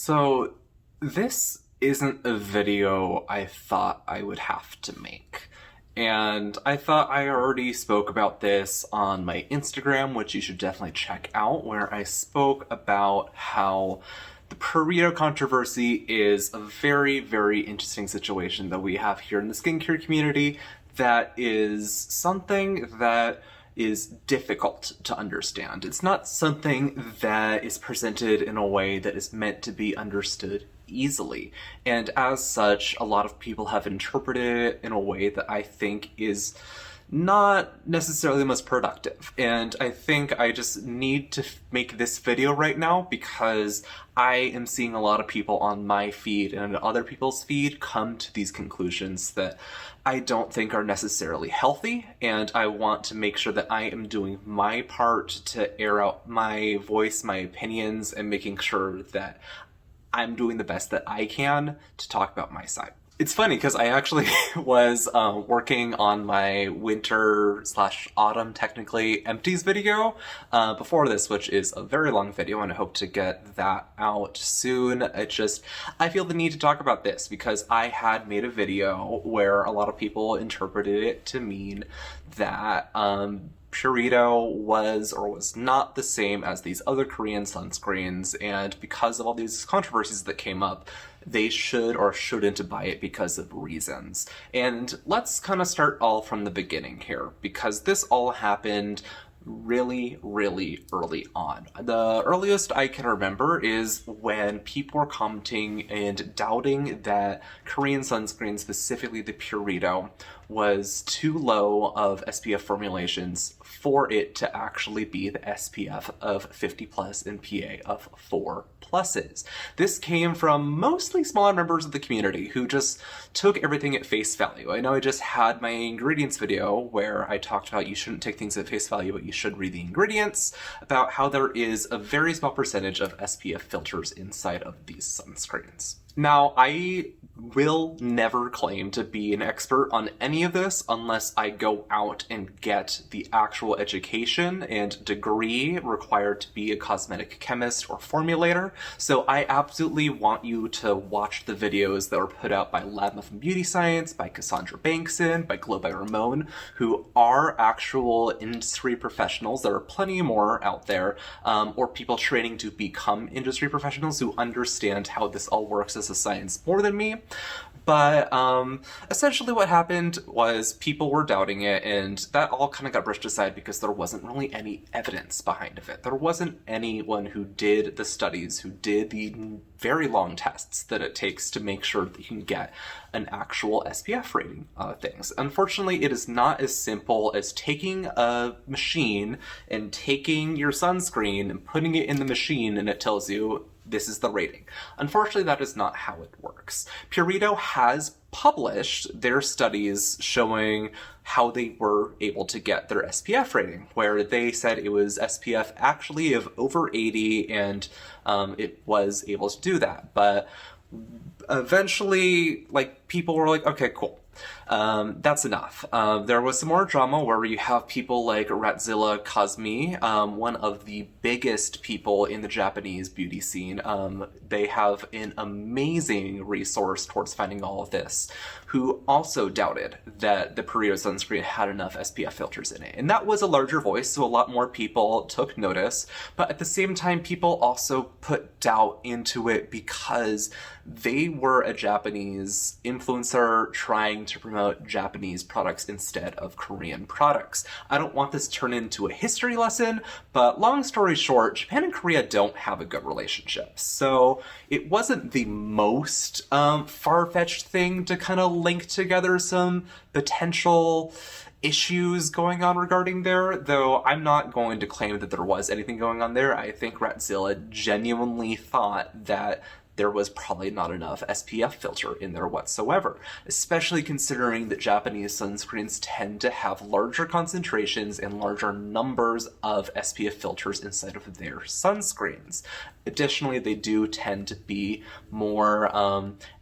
So, this isn't a video I thought I would have to make. And I thought I already spoke about this on my Instagram, which you should definitely check out, where I spoke about how the Purito controversy is a very, very interesting situation that we have here in the skincare community that is something that is difficult to understand. It's not something that is presented in a way that is meant to be understood easily. And as such, a lot of people have interpreted it in a way that I think is not necessarily the most productive. And I think I just need to make this video right now because I am seeing a lot of people on my feed and other people's feed come to these conclusions that I don't think are necessarily healthy, and I want to make sure that I am doing my part to air out my voice, my opinions, and making sure that I'm doing the best that I can to talk about my side. It's funny because I actually was working on my winter/autumn, technically, empties video before this, which is a very long video, and I hope to get that out soon. I feel the need to talk about this because I had made a video where a lot of people interpreted it to mean that Purito was or was not the same as these other Korean sunscreens, and because of all these controversies that came up, they should or shouldn't buy it because of reasons. And let's kind of start all from the beginning here, because this all happened really, really early on. The earliest I can remember is when people were commenting and doubting that Korean sunscreen, specifically the Purito, was too low of SPF formulations for it to actually be the SPF of 50 plus and PA of 4 pluses. This came from mostly smaller members of the community who just took everything at face value. I know I just had my ingredients video where I talked about you shouldn't take things at face value, but you should read the ingredients, about how there is a very small percentage of SPF filters inside of these sunscreens. Now, I will never claim to be an expert on any of this unless I go out and get the actual education and degree required to be a cosmetic chemist or formulator. So I absolutely want you to watch the videos that were put out by Lab Muff and Beauty Science, by Cassandra Bankson, by Glow by Ramon, who are actual industry professionals. There are plenty more out there, or people training to become industry professionals who understand how this all works as a science more than me. But essentially what happened was people were doubting it, and that all kind of got brushed aside because there wasn't really any evidence behind of it. There wasn't anyone who did the studies, who did the very long tests that it takes to make sure that you can get an actual SPF rating of things. Unfortunately, it is not as simple as taking a machine and taking your sunscreen and putting it in the machine and it tells you this is the rating. Unfortunately, that is not how it works. Purito has published their studies showing how they were able to get their SPF rating, where they said it was SPF actually of over 80, and it was able to do that. But eventually, people were like, okay, cool. That's enough. There was some more drama where you have people like Ratzilla Kazmi, one of the biggest people in the Japanese beauty scene. They have an amazing resource towards finding all of this, who also doubted that the Purito sunscreen had enough SPF filters in it. And that was a larger voice, so a lot more people took notice. But at the same time, people also put doubt into it because they were a Japanese influencer trying to promote Japanese products instead of Korean products. I don't want this to turn into a history lesson, but long story short, Japan and Korea don't have a good relationship. So it wasn't the most far-fetched thing to kind of link together some potential issues going on regarding there, though I'm not going to claim that there was anything going on there. I think Ratzilla genuinely thought that there was probably not enough SPF filter in there whatsoever, especially considering that Japanese sunscreens tend to have larger concentrations and larger numbers of SPF filters inside of their sunscreens. Additionally, they do tend to be more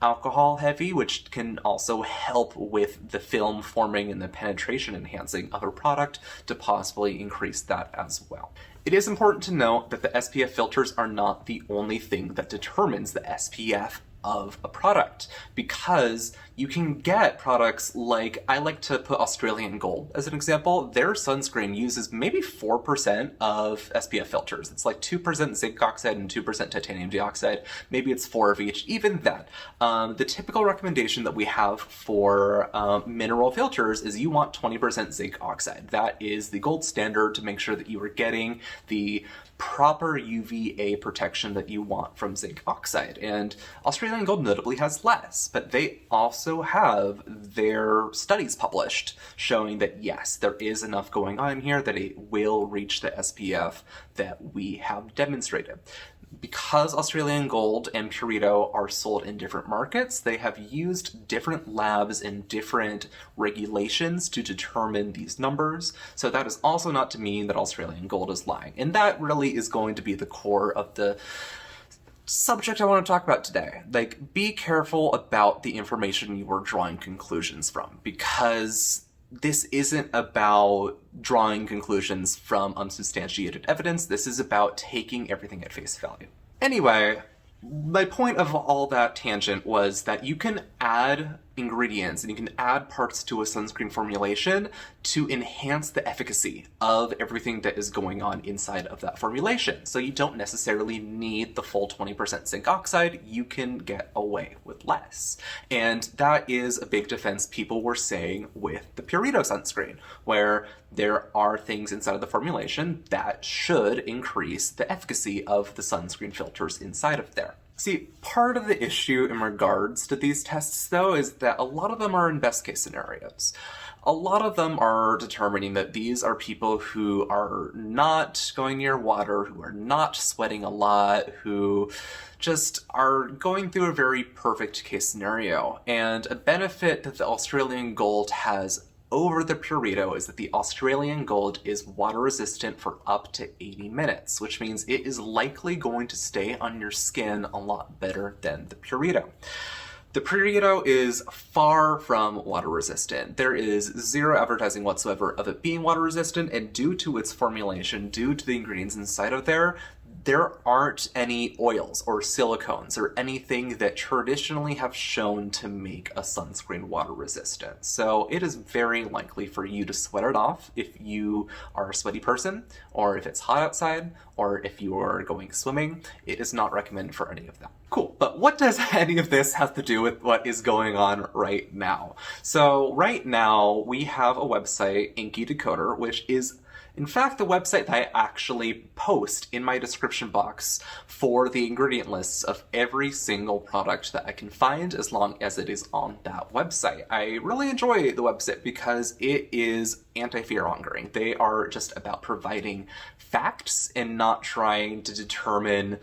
alcohol heavy, which can also help with the film forming and the penetration enhancing of a product to possibly increase that as well. It is important to note that the SPF filters are not the only thing that determines the SPF of a product, because you can get products like, I like to put Australian Gold as an example. Their sunscreen uses maybe 4% of SPF filters. It's like 2% zinc oxide and 2% titanium dioxide. Maybe it's 4 of each. Even that. The typical recommendation that we have for mineral filters is you want 20% zinc oxide. That is the gold standard to make sure that you are getting the proper UVA protection that you want from zinc oxide. And Australian Gold notably has less, but they also have their studies published showing that yes, there is enough going on here that it will reach the SPF that we have demonstrated. Because Australian Gold and Purito are sold in different markets, they have used different labs and different regulations to determine these numbers. So that is also not to mean that Australian Gold is lying. And that really is going to be the core of the subject I want to talk about today. Like, be careful about the information you are drawing conclusions from, because this isn't about drawing conclusions from unsubstantiated evidence. This is about taking everything at face value. Anyway, my point of all that tangent was that you can add ingredients and you can add parts to a sunscreen formulation to enhance the efficacy of everything that is going on inside of that formulation. So you don't necessarily need the full 20% zinc oxide, you can get away with less. And that is a big defense people were saying with the Purito sunscreen, where there are things inside of the formulation that should increase the efficacy of the sunscreen filters inside of there. See, part of the issue in regards to these tests, though, is that a lot of them are in best case scenarios. A lot of them are determining that these are people who are not going near water, who are not sweating a lot, who just are going through a very perfect case scenario. And a benefit that the Australian Gold has over the Purito is that the Australian Gold is water resistant for up to 80 minutes, which means it is likely going to stay on your skin a lot better than the Purito. The Purito is far from water resistant. There is zero advertising whatsoever of it being water resistant, and due to its formulation, due to the ingredients inside of there aren't any oils or silicones or anything that traditionally have shown to make a sunscreen water resistant. So it is very likely for you to sweat it off if you are a sweaty person, or if it's hot outside, or if you are going swimming. It is not recommended for any of that. Cool, but what does any of this have to do with what is going on right now? So right now we have a website, Inky Decoder, which is in fact the website that I actually post in my description box for the ingredient lists of every single product that I can find, as long as it is on that website. I really enjoy the website because it is anti-fear-mongering. They are just about providing facts and not trying to determine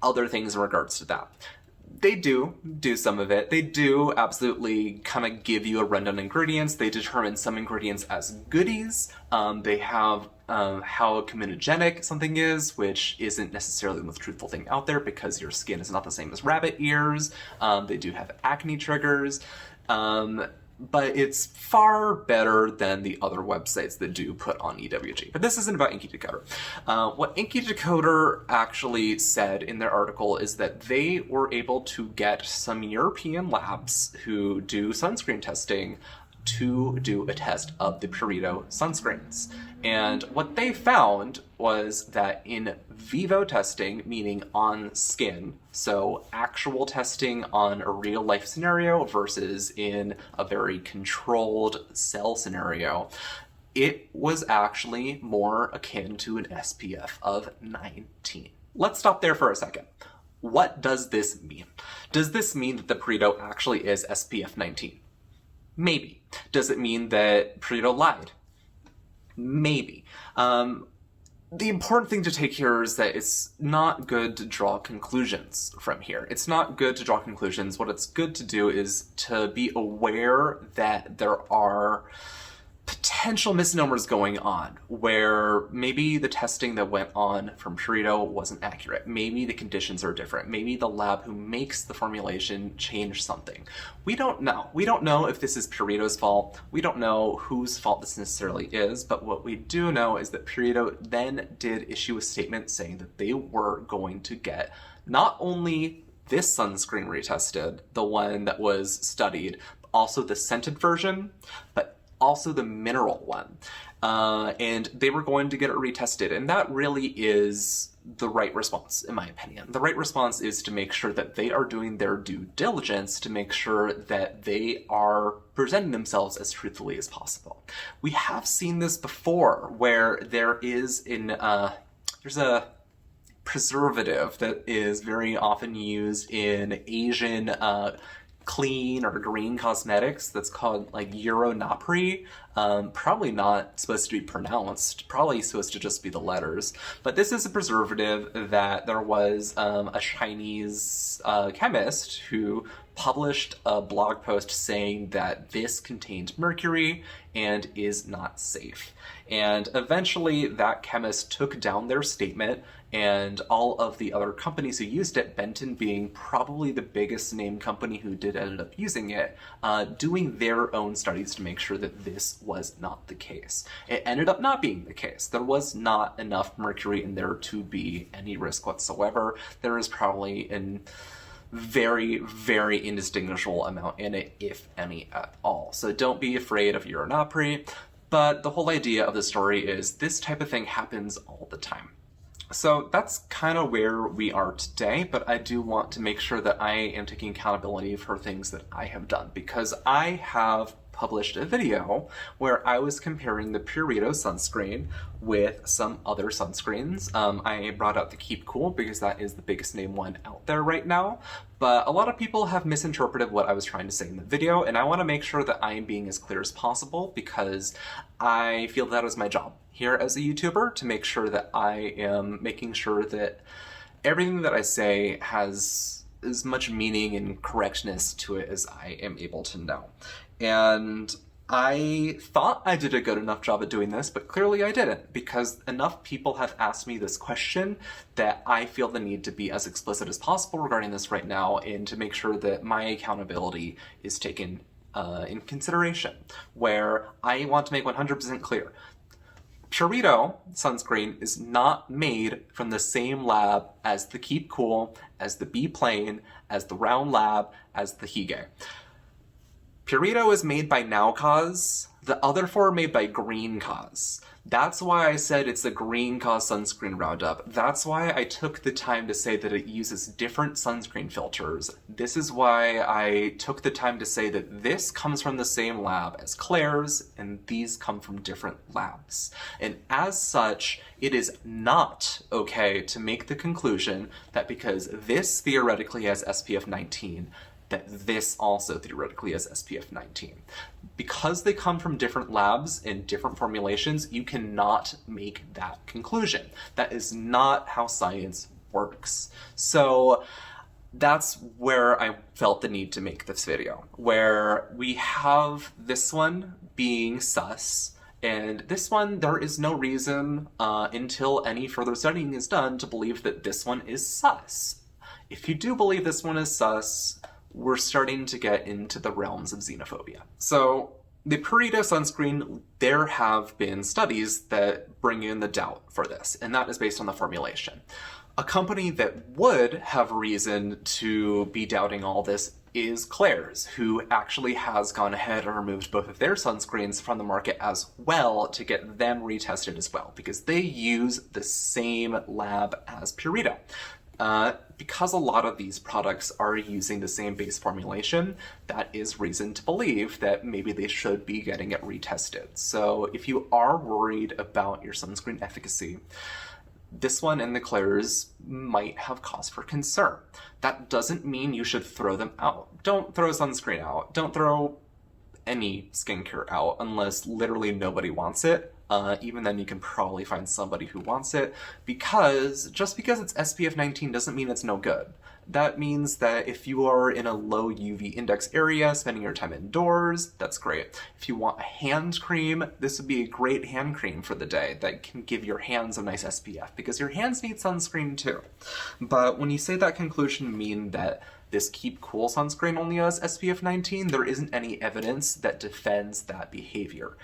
other things in regards to that. They do some of it. They do absolutely kind of give you a rundown on ingredients. They determine some ingredients as goodies. They have how comedogenic something is, which isn't necessarily the most truthful thing out there because your skin is not the same as rabbit ears. They do have acne triggers. But it's far better than the other websites that do put on EWG. But this isn't about Inky Decoder. What Inky Decoder actually said in their article is that they were able to get some European labs who do sunscreen testing to do a test of the Purito sunscreens. And what they found was that in vivo testing, meaning on skin, so actual testing on a real life scenario versus in a very controlled cell scenario, it was actually more akin to an SPF of 19. Let's stop there for a second. What does this mean? Does this mean that the Purito actually is SPF 19? Maybe. Does it mean that Purito lied? Maybe. The important thing to take here is that it's not good to draw conclusions from here. It's not good to draw conclusions. What it's good to do is to be aware that there are potential misnomers going on where maybe the testing that went on from Purito wasn't accurate. Maybe the conditions are different. Maybe the lab who makes the formulation changed something. We don't know. We don't know if this is Purito's fault. We don't know whose fault this necessarily is, but what we do know is that Purito then did issue a statement saying that they were going to get not only this sunscreen retested, the one that was studied, but also the scented version, but also the mineral one. And they were going to get it retested. And that really is the right response, in my opinion. The right response is to make sure that they are doing their due diligence to make sure that they are presenting themselves as truthfully as possible. We have seen this before where there is there's a preservative that is very often used in Asian clean or green cosmetics that's called like Uronapri. Probably not supposed to be pronounced, probably supposed to just be the letters. But this is a preservative that there was a Chinese chemist who published a blog post saying that this contained mercury and is not safe. And eventually that chemist took down their statement, and all of the other companies who used it, Benton being probably the biggest name company who did end up using it, doing their own studies to make sure that this was not the case. It ended up not being the case. There was not enough mercury in there to be any risk whatsoever. There is probably an very, very indistinguishable amount in it, if any at all. So don't be afraid of Uronapri. But the whole idea of the story is this type of thing happens all the time. So that's kind of where we are today, but I do want to make sure that I am taking accountability for things that I have done, because I have published a video where I was comparing the Purito sunscreen with some other sunscreens. I brought out the Keep Cool because that is the biggest name one out there right now, but a lot of people have misinterpreted what I was trying to say in the video, and I want to make sure that I am being as clear as possible because I feel that is my job here as a YouTuber, to make sure that I am making sure that everything that I say has as much meaning and correctness to it as I am able to know. And I thought I did a good enough job at doing this, but clearly I didn't, because enough people have asked me this question that I feel the need to be as explicit as possible regarding this right now, and to make sure that my accountability is taken in consideration, where I want to make 100% clear. Purito sunscreen is not made from the same lab as the Keep Cool, as the Be Plain, as the Round Lab, as the Hige. Purito is made by Nowcause. The other four are made by Green Cause. That's why I said it's a Green Cause sunscreen roundup. That's why I took the time to say that it uses different sunscreen filters. This is why I took the time to say that this comes from the same lab as Claire's, and these come from different labs. And as such, it is not okay to make the conclusion that because this theoretically has SPF 19, that this also theoretically has SPF 19. Because they come from different labs in different formulations, you cannot make that conclusion. That is not how science works. So that's where I felt the need to make this video, where we have this one being sus, and this one, there is no reason until any further studying is done to believe that this one is sus. If you do believe this one is sus, we're starting to get into the realms of xenophobia. So the Purito sunscreen, there have been studies that bring in the doubt for this, and that is based on the formulation. A company that would have reason to be doubting all this is Claire's, who actually has gone ahead and removed both of their sunscreens from the market as well to get them retested as well, because they use the same lab as Purito. Because a lot of these products are using the same base formulation, that is reason to believe that maybe they should be getting it retested. So if you are worried about your sunscreen efficacy, this one and the Claire's might have cause for concern. That doesn't mean you should throw them out. Don't throw sunscreen out. Don't throw any skincare out unless literally nobody wants it. Even then, you can probably find somebody who wants it, because just because it's SPF 19 doesn't mean it's no good. That means that if you are in a low UV index area, spending your time indoors, that's great. If you want a hand cream, this would be a great hand cream for the day that can give your hands a nice SPF, because your hands need sunscreen too. But when you say that conclusion mean that this Keep Cool sunscreen only has SPF 19, there isn't any evidence that defends that behavior.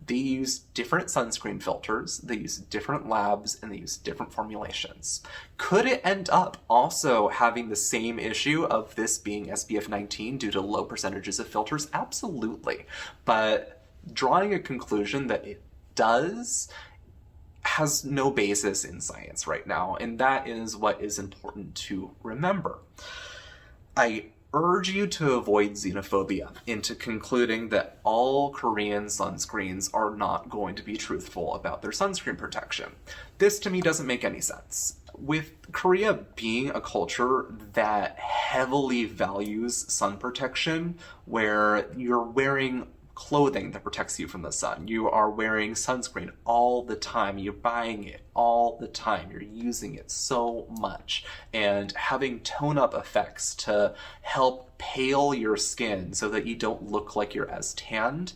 They use different sunscreen filters, they use different labs, and they use different formulations. Could it end up also having the same issue of this being SPF 19 due to low percentages of filters? Absolutely. But drawing a conclusion that it does has no basis in science right now, and that is what is important to remember. I urge you to avoid xenophobia into concluding that all Korean sunscreens are not going to be truthful about their sunscreen protection. This to me doesn't make any sense. With Korea being a culture that heavily values sun protection, where you're wearing clothing that protects you from the sun. You are wearing sunscreen all the time. You're buying it all the time. You're using it so much. And having tone-up effects to help pale your skin so that you don't look like you're as tanned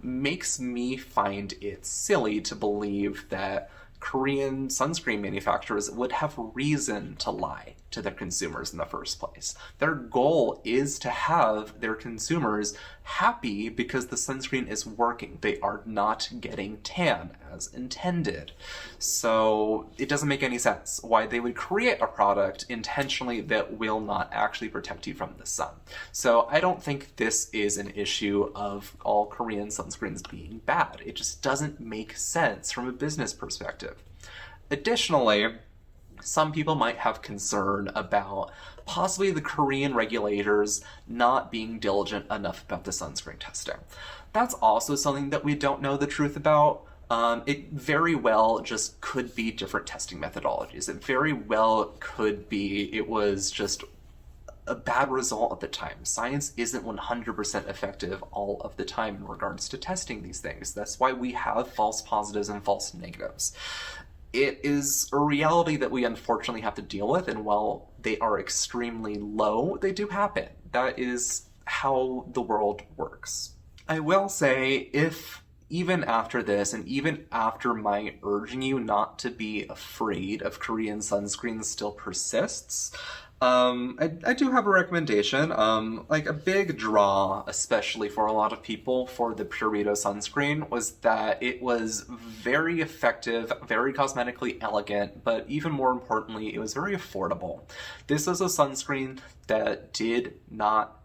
makes me find it silly to believe that Korean sunscreen manufacturers would have reason to lie to their consumers in the first place. Their goal is to have their consumers happy because the sunscreen is working. They are not getting tan as intended. So it doesn't make any sense why they would create a product intentionally that will not actually protect you from the sun. So I don't think this is an issue of all Korean sunscreens being bad. It just doesn't make sense from a business perspective. Additionally, some people might have concern about possibly the Korean regulators not being diligent enough about the sunscreen testing. That's also something that we don't know the truth about. It very well just could be different testing methodologies. It very well could be it was just a bad result at the time. Science isn't 100% effective all of the time in regards to testing these things. That's why we have false positives and false negatives. It is a reality that we unfortunately have to deal with, and while they are extremely low, they do happen. That is how the world works. I will say, if even after this, and even after my urging you not to be afraid of Korean sunscreens still persists, I do have a recommendation. Like a big draw, especially for a lot of people, for the Purito sunscreen was that it was very effective, very cosmetically elegant, but even more importantly, it was very affordable. This is a sunscreen that did not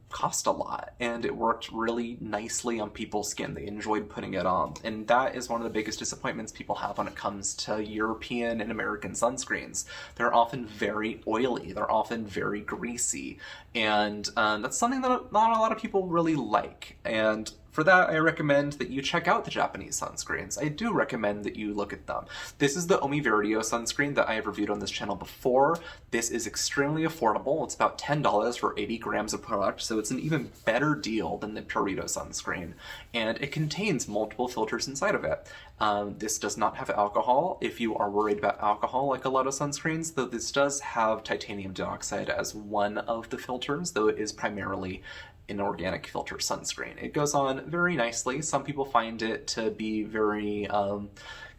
cost a lot, and it worked really nicely on people's skin. They enjoyed putting it on, and that is one of the biggest disappointments people have when it comes to European and American sunscreens. They're often very oily, they're often very greasy, and that's something that not a lot of people really like. And for that, I recommend that you check out the Japanese sunscreens. I do recommend that you look at them. This is the Omi Viridio sunscreen that I have reviewed on this channel before. This is extremely affordable. It's about $10 for 80 grams of product, so it's an even better deal than the Purito sunscreen. And it contains multiple filters inside of it. This does not have alcohol if you are worried about alcohol like a lot of sunscreens, though this does have titanium dioxide as one of the filters, though it is primarily an organic filter sunscreen. It goes on very nicely. Some people find it to be very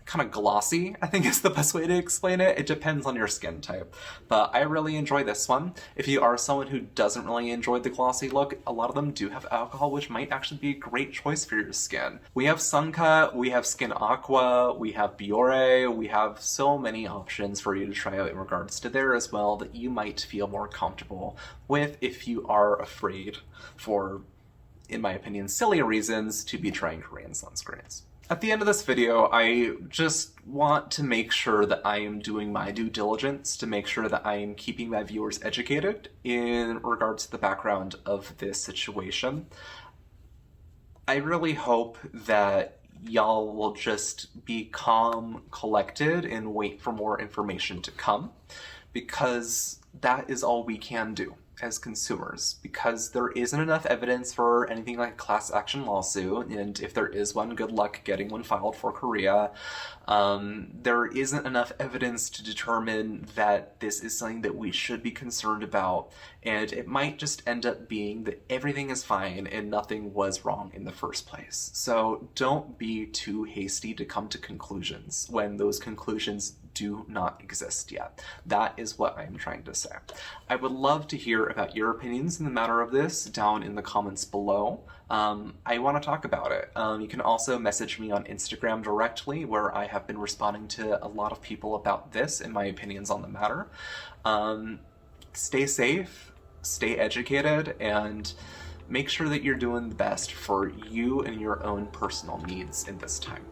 kind of glossy, I think is the best way to explain it. It depends on your skin type. But I really enjoy this one. If you are someone who doesn't really enjoy the glossy look, a lot of them do have alcohol, which might actually be a great choice for your skin. We have Suncut, we have Skin Aqua, we have Biore, we have so many options for you to try out in regards to there as well that you might feel more comfortable with if you are afraid for, in my opinion, silly reasons to be trying Korean sunscreens. At the end of this video, I just want to make sure that I am doing my due diligence to make sure that I am keeping my viewers educated in regards to the background of this situation. I really hope that y'all will just be calm, collected, and wait for more information to come, because that is all we can do. as consumers, because there isn't enough evidence for anything like a class action lawsuit, and if there is one, good luck getting one filed for Korea. There isn't enough evidence to determine that this is something that we should be concerned about, and it might just end up being that everything is fine and nothing was wrong in the first place. So don't be too hasty to come to conclusions when those conclusions do not exist yet. That is what I'm trying to say. I would love to hear about your opinions in the matter of this down in the comments below. I want to talk about it. You can also message me on Instagram directly, where I have been responding to a lot of people about this and my opinions on the matter. Stay safe, stay educated, and make sure that you're doing the best for you and your own personal needs in this time.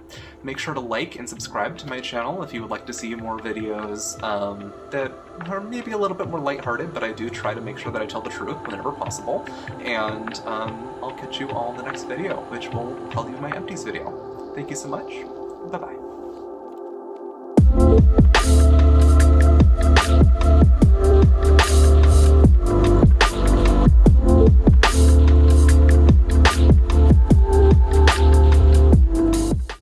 Make sure to like and subscribe to my channel if you would like to see more videos that are maybe a little bit more lighthearted, but I do try to make sure that I tell the truth whenever possible. And I'll catch you all in the next video, which will probably be my empties video. Thank you so much. Bye-bye.